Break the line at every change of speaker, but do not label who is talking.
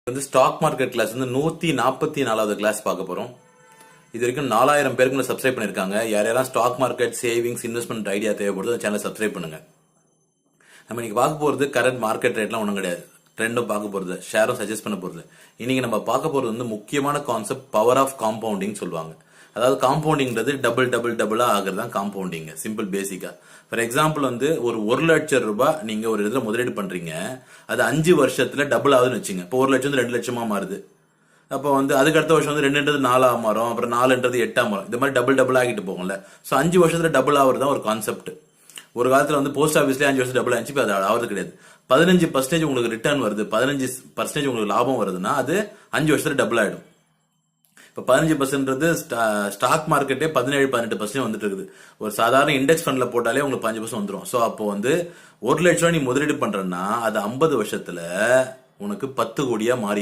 வந்து stock market class வந்து 144வது class பார்க்க போறோம். இது வரைக்கும் 4000 பேருக்கு சப்ஸ்கிரைப் பண்ணிருக்காங்க. யாரெல்லாம் stock market savings investment idea தேவைப்படுது அந்த சேனலை சப்ஸ்கிரைப் பண்ணுங்க. நம்ம இன்னைக்கு பார்க்க போறது கரண்ட் மார்க்கெட் ரேட்லாம் ஒன்றும் கிடையாது. ட்ரெண்டும் பார்க்க போறது, ஷேரும் சஜஸ்ட் பண்ண போறது. இன்னைக்கு நம்ம பார்க்க போறது வந்து முக்கியமான கான்செப்ட் பவர் ஆஃப் காம்பவுண்டிங் சொல்லுவாங்க. அதாவது காம்பவுண்டிங்கிறது டபுளா ஆகுறது தான் காம்பவுண்டிங். சிம்பிள் பேசிக்கா. ஃபார் எக்ஸாம்பிள் வந்து ஒரு 1 லட்சம் ரூபாய் நீங்க ஒரு இடத்துல முதலீடு பண்றீங்க, அது 5 வருஷத்துல டபுள் ஆகுதுன்னு வச்சுங்க. இப்போ 1 லட்சம் 2 லட்சமா மாறுது. அப்போ வந்து அதுக்கு அடுத்த வருஷம் வந்து 2ன்றது 4 மாறும், அப்புறம் 4ன்றது 8 மாறும். இந்த மாதிரி டபுள் ஆகிட்டு போகும்ல. ஸோ 5 வருஷத்துல டபுள் ஆகுறது தான் ஒரு கான்செப்ட். ஒரு காலத்துல வந்து போஸ்ட் ஆஃபீஸ்லேயே 5 வருஷம் டபுள் ஆச்சு, இப்போ அது ஆகிறது கிடையாது. 15% உங்களுக்கு ரிட்டர்ன் வருது, 15% உங்களுக்கு லாபம் வருதுன்னா அது 5 வருஷத்துல டபுள் ஆயிடும். இப்போ 15% ஸ்டாக் மார்க்கெட்டே 17-18% வந்துட்டு இருக்குது. ஒரு சாதாரண இண்டெக்ஸ் ஃபண்ட்ல போட்டாலே உங்களுக்கு 5% வந்துடும். ஸோ அப்போ வந்து 1 லட்சம் ரூபாய் நீ முதலீடு பண்றன்னா அது 50 வருஷத்துல உனக்கு 10 கோடியா மாறி